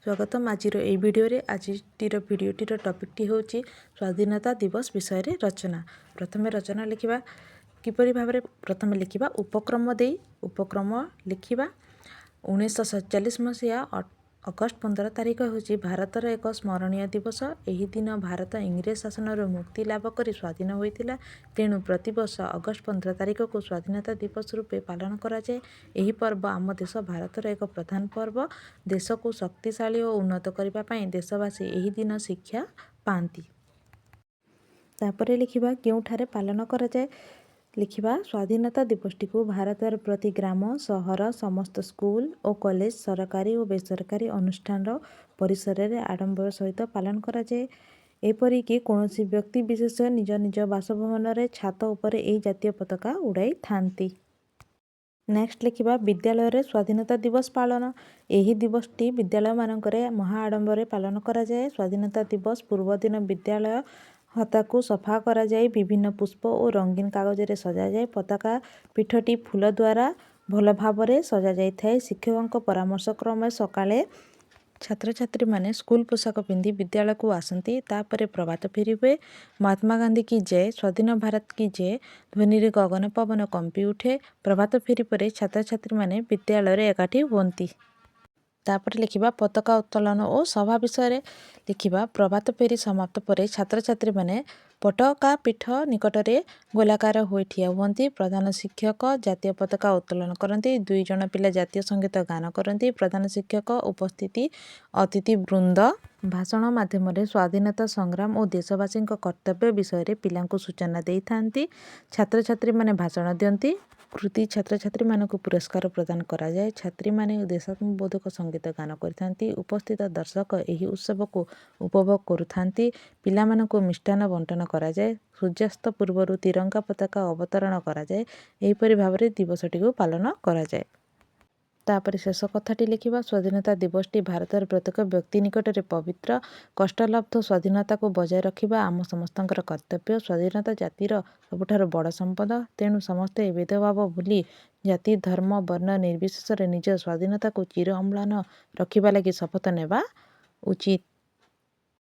स्वागतम आज भिडियोटीर टॉपिकटी हूँ स्वाधीनता दिवस विषय रचना। प्रथम रचना लिखा किपरि भाव प्रथम लिखा उपक्रम लिखा 1947 मसीहा अगस्ट 15 तारिख हूँ भारतर एक स्मरणीय दिवस। यही दिन भारत इंग्रेज शासन मुक्ति लाभ कर स्वाधीन होता। तेणु प्रतिवर्ष अगस्ट 15 तारिख को स्वाधीनता दिवस रूपे पालन कराए। यही पर्व आम देश भारतर एक प्रधान पर्व। देश को शक्तिशाली और उन्नत करने देशवासी यही दिन शिक्षा पाती। तापर लिखा क्योंठारे पालन कराए लिखा स्वाधीनता दिवसटी को भारतर प्रति ग्राम सहर समस्त स्कूल और कॉलेज सरकारी और बेसरकारी अनुष्ठान परिसर में आडंबर सहित पालन कराए। एपरिकी कौन व्यक्ति विशेष निज निज बासभवन में छात उपर यह जातीय पताका उड़ाई थांती। नेक्स्ट लिखा विद्यालय स्वाधीनता दिवस पालन। यही दिवसटी विद्यालय मानक महाआडंबर पालन कराए। स्वाधीनता दिवस पूर्व दिन विद्यालय हता को सफा कराए विभिन्न पुष्प और रंगीन कागज रे सजा जाए। पताका पीठटी फूल द्वारा भल भाव सजा जाए। शिक्षकों परामर्श क्रमे सकाळे छात्र छात्री माने स्कूल पोशाक पिंधि विद्यालय को आसती। तापर प्रभात फेरी हुए। महात्मा गांधी की जय, स्वाधीन भारत की जय ध्वनि रे गगन पवन कंपी उठे। प्रभात फेरी पर छात्र छात्री माने विद्यालय रे एकाठी हुअंती। तापर लिखा पताका उत्तोलन और सभा विषय लिखा प्रभात फेरी समाप्त पर छात्र छात्री माने पताका पीठ निकट में गोलाकार हो ठिया हुअंती। प्रधान शिक्षक जातीय पताका उत्तोलन करती। 2 जन पिला जातीय संगीत गान करती। प्रधान शिक्षक उपस्थिति अतिथि वृंद भाषण माध्यम स्वाधीनता संग्राम और देशवासी कर्तव्य विषय पिला सूचना दे था। छात्र छात्री माने भाषण दियंती। कृति छात्र छात्री मानक पुरस्कार प्रदान कराए। छात्री माने देशात्मबोधक संगीत गान करथांती। उपस्थित दर्शक यही उत्सव को उपभोग करुथांती। पिला मानक मिष्टान बंटन कराए। सूर्यास्त पूर्व तिरंगा पताका अवतरण कराए। एहिपरि भाव दिवसटी को पालन कराए। तापर शेष कथाटी लिखा स्वाधीनता दिवसटी भारतर प्रत्येक व्यक्ति निकट में पवित्र। कष्टलब्ध स्वाधीनता को बजाय रखा आम समस्तଙ୍କର कर्तव्य। स्वाधीनता जातिर सबुठार बड़ संपद। तेणु समस्ते भेदभाव भूली जाति धर्म वर्ण निर्विशेष निज स्वाधीनता को चिर अम्लान रखा लगी शपथ नेबा उचित।